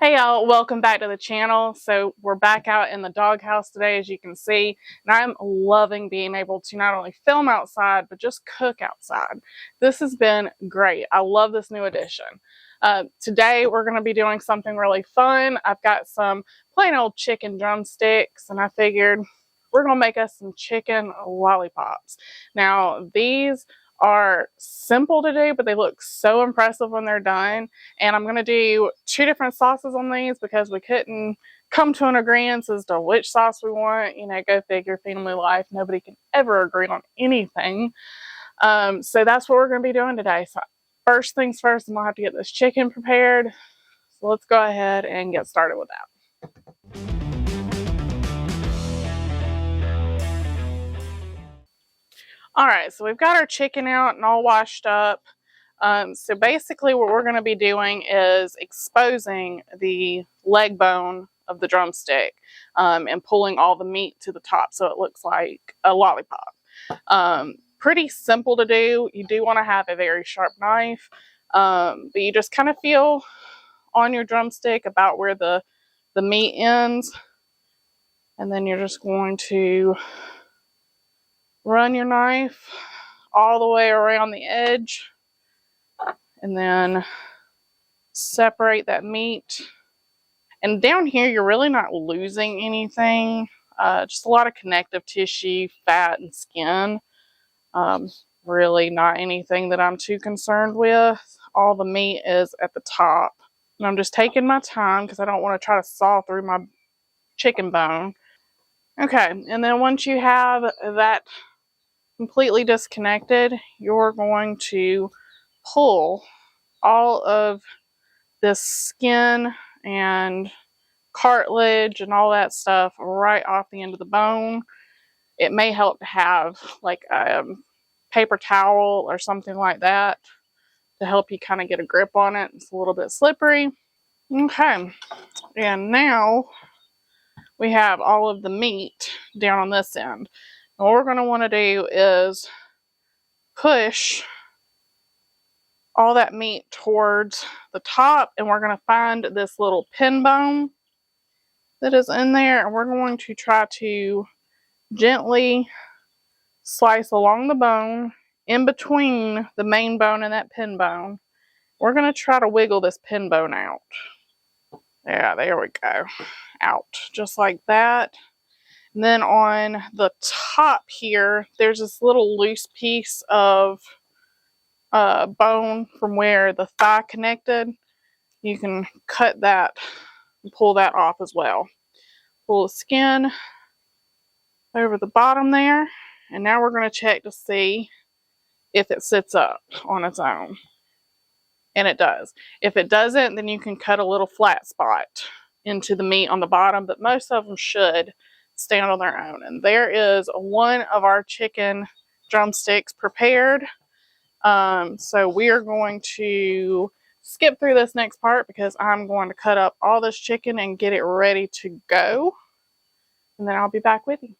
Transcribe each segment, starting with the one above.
Hey y'all, welcome back to the channel. So we're back out in the doghouse today, as you can see, and I'm loving being able to not only film outside, but just cook outside. This has been great. I love this new addition. Today we're going to be doing something really fun. I've got some plain old chicken drumsticks, and I figured we're going to make us some chicken lollipops. Now these are simple to do, but they look so impressive when they're done. And I'm going to do two different sauces on these because we couldn't come to an agreement as to which sauce we want. You know, go figure, family life. Nobody can ever agree on anything. So that's what we're going to be doing today. So first things first, I'm going to have to get this chicken prepared. So let's go ahead and get started with that. All right, so we've got our chicken out and all washed up. So basically what we're going to be doing is exposing the leg bone of the drumstick and pulling all the meat to the top so it looks like a lollipop. Pretty simple to do. You do want to have a very sharp knife, but you just kind of feel on your drumstick about where the meat ends, and then you're just going to run your knife all the way around the edge and then separate that meat. And down here, you're really not losing anything, just a lot of connective tissue, fat, and skin. Really not anything that I'm too concerned with. All the meat is at the top. And I'm just taking my time because I don't want to try to saw through my chicken bone. Okay, and then once you have that completely disconnected, you're going to pull all of this skin and cartilage and all that stuff right off the end of the bone. It may help to have like a paper towel or something like that to help you kind of get a grip on it. It's a little bit slippery. Okay, and now we have all of the meat down on this end. And what we're going to want to do is push all that meat towards the top, and we're going to find this little pin bone that is in there, and we're going to try to gently slice along the bone in between the main bone and that pin bone. We're going to try to wiggle this pin bone out. Yeah, there we go. Out, just like that. And then on the top here, there's this little loose piece of bone from where the thigh connected. You can cut that and pull that off as well. Pull the skin over the bottom there, and now we're going to check to see if it sits up on its own. And it does. If it doesn't, then you can cut a little flat spot into the meat on the bottom, but most of them should stand on their own. And there is one of our chicken drumsticks prepared. So we are going to skip through this next part because I'm going to cut up all this chicken and get it ready to go. And then I'll be back with you.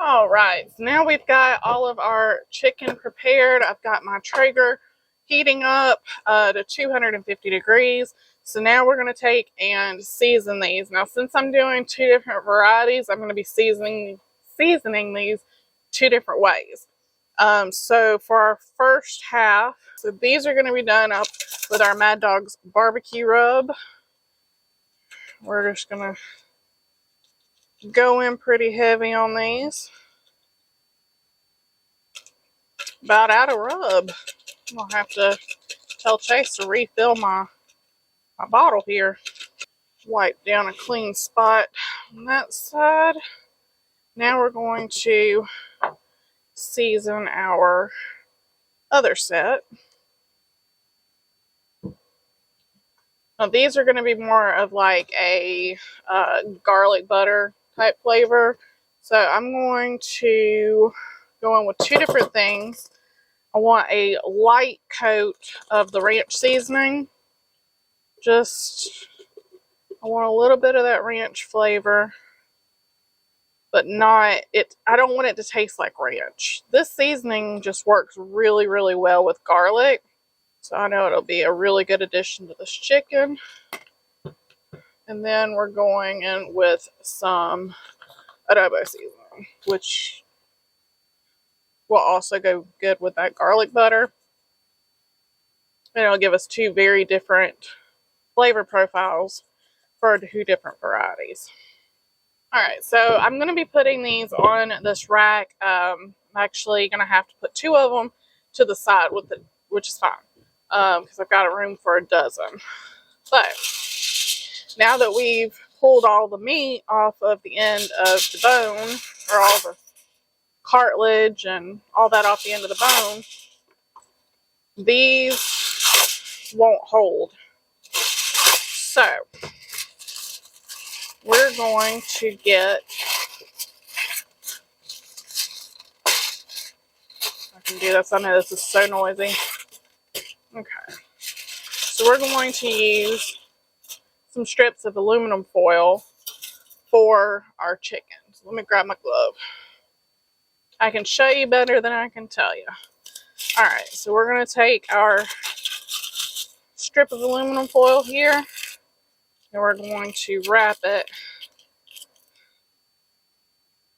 All right, so now we've got all of our chicken prepared. I've got my Traeger heating up to 250 degrees. So now we're going to take and season these. Now, since I'm doing two different varieties, I'm going to be seasoning these two different ways. So for our first half, so these are going to be done up with our Maddog's barbecue rub. We're just going to go in pretty heavy on these. About out of rub. I'll have to tell Chase to refill my bottle here. Wipe down a clean spot on that side. Now we're going to season our other set. Now these are going to be more of like a garlic butter type flavor. So I'm going to go in with two different things. I want a light coat of the ranch seasoning. I want a little bit of that ranch flavor, but not it. I don't want it to taste like ranch. This seasoning just works really, really well with garlic. So I know it'll be a really good addition to this chicken. And then we're going in with some adobo seasoning, which will also go good with that garlic butter. And it'll give us two very different flavor profiles for two different varieties. Alright, so I'm going to be putting these on this rack. I'm actually going to have to put two of them to the side, which is fine, because I've got a room for a dozen. But now that we've pulled all the meat off of the end of the bone, or all the cartilage and all that off the end of the bone, these won't hold. So we're going to get, I can do this, I know this is so noisy. Okay, so we're going to use some strips of aluminum foil for our chicken. So let me grab my glove. I can show you better than I can tell you. Alright, so we're going to take our strip of aluminum foil here, and we're going to wrap it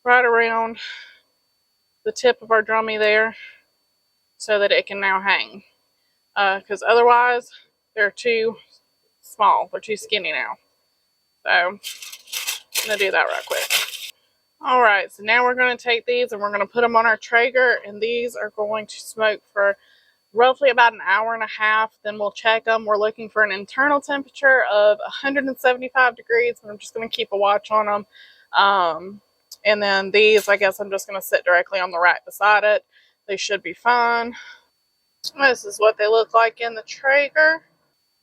right around the tip of our drummy there so that it can now hang. Because otherwise, they're too small. They're too skinny now. So, I'm going to do that right quick. Alright, so now we're going to take these and we're going to put them on our Traeger, and these are going to smoke for roughly about an hour and a half. Then we'll check them. We're looking for an internal temperature of 175 degrees, but I'm just going to keep a watch on them. And then these, I guess I'm just going to sit directly on the rack beside it. They should be fine. This is what they look like in the Traeger.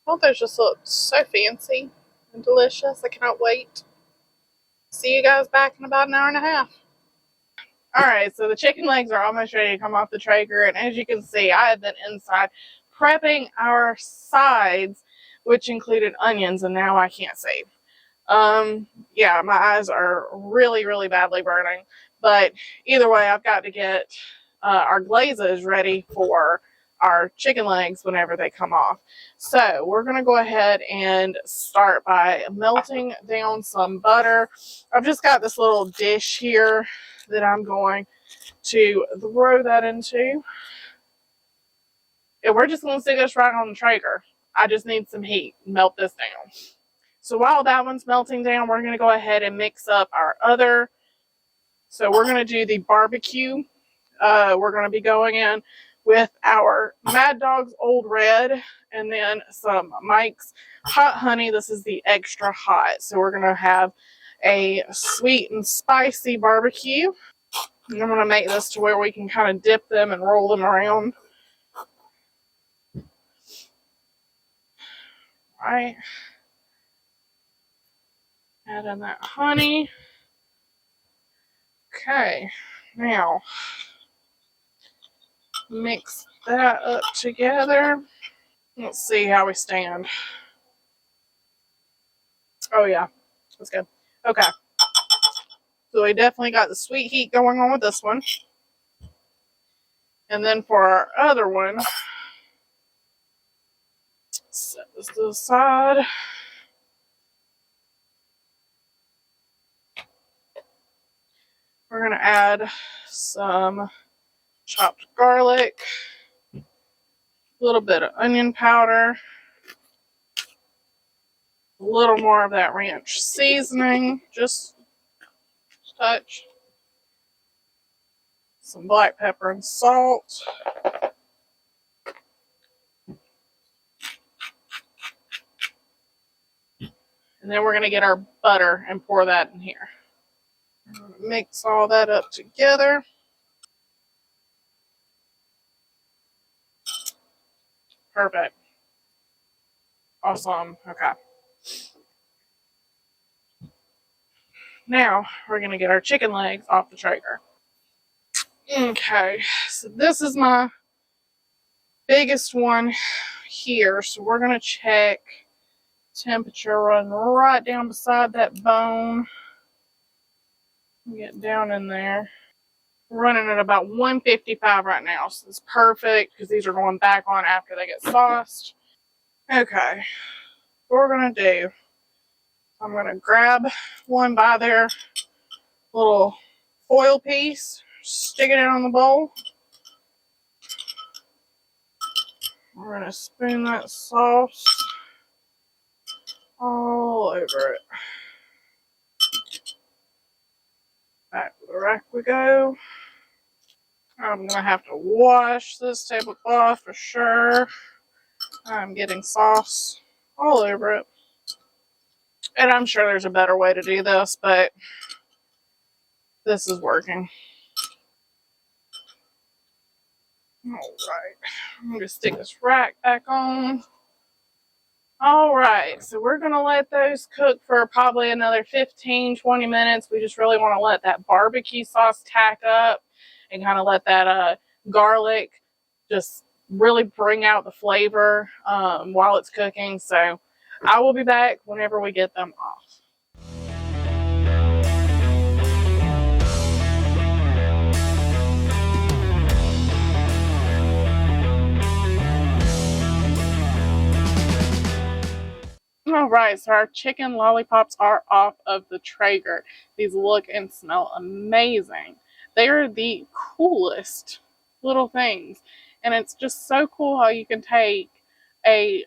Oh, they just look so fancy and delicious. I cannot wait. See you guys back in about an hour and a half. Alright, so the chicken legs are almost ready to come off the Traeger, and as you can see, I have been inside prepping our sides, which included onions, and now I can't see. Yeah, my eyes are really, really badly burning, but either way, I've got to get our glazes ready for our chicken legs whenever they come off. So we're going to go ahead and start by melting down some butter. I've just got this little dish here that I'm going to throw that into. And we're just going to stick this right on the Traeger. I just need some heat. Melt this down. So while that one's melting down, we're going to go ahead and mix up our other. So we're going to do the barbecue. We're going to be going in with our Maddog's Old Red, and then some Mike's Hot Honey. This is the extra hot. So we're going to have a sweet and spicy barbecue. And I'm going to make this to where we can kind of dip them and roll them around. Right. Add in that honey. Okay. Now, mix that up together. Let's see how we stand. Oh yeah, that's good. Okay. So we definitely got the sweet heat going on with this one. And then for our other one, set this to the side. We're going to add some chopped garlic, a little bit of onion powder, a little more of that ranch seasoning, just a touch, some black pepper and salt, and then we're going to get our butter and pour that in here. We're going to mix all that up together. Perfect. Awesome. Okay. Now we're going to get our chicken legs off the Traeger. Okay, so this is my biggest one here. So we're going to check temperature, run right down beside that bone. Get down in there. We're running at about 155 right now. So it's perfect because these are going back on after they get sauced. Okay. What we're going to do, I'm going to grab one by their little foil piece, stick it in on the bowl. We're going to spoon that sauce all over it. Back to the rack we go. I'm going to have to wash this tablecloth for sure. I'm getting sauce all over it. And I'm sure there's a better way to do this, but this is working. Alright, I'm going to stick this rack back on. Alright, so we're going to let those cook for probably another 15-20 minutes. We just really want to let that barbecue sauce tack up and kind of let that garlic just really bring out the flavor while it's cooking. So I will be back whenever we get them off. Alright, so our chicken lollipops are off of the Traeger. These look and smell amazing. They are the coolest little things. And it's just so cool how you can take a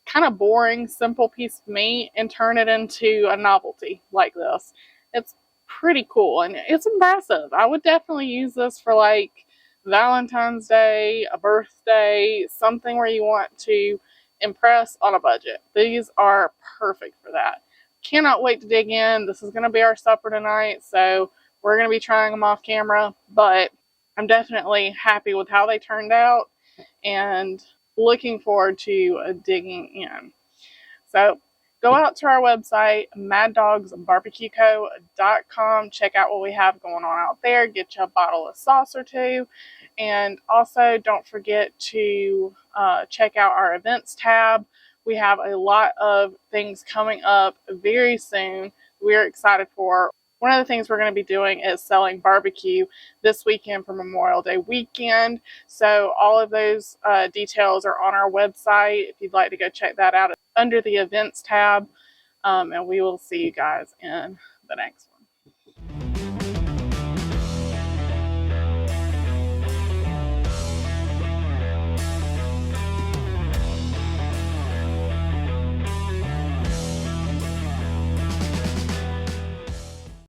kind of boring, simple piece of meat and turn it into a novelty like this. It's pretty cool and it's impressive. I would definitely use this for like Valentine's Day, a birthday, something where you want to impress on a budget. These are perfect for that. Cannot wait to dig in. This is going to be our supper tonight, so we're going to be trying them off camera, but I'm definitely happy with how they turned out and looking forward to digging in. So go out to our website, maddogsbarbecueco.com. Check out what we have going on out there. Get you a bottle of sauce or two. And also don't forget to check out our events tab. We have a lot of things coming up very soon we're excited for. One of the things we're going to be doing is selling barbecue this weekend for Memorial Day weekend. So all of those details are on our website if you'd like to go check that out under the events tab. And we will see you guys in the next one.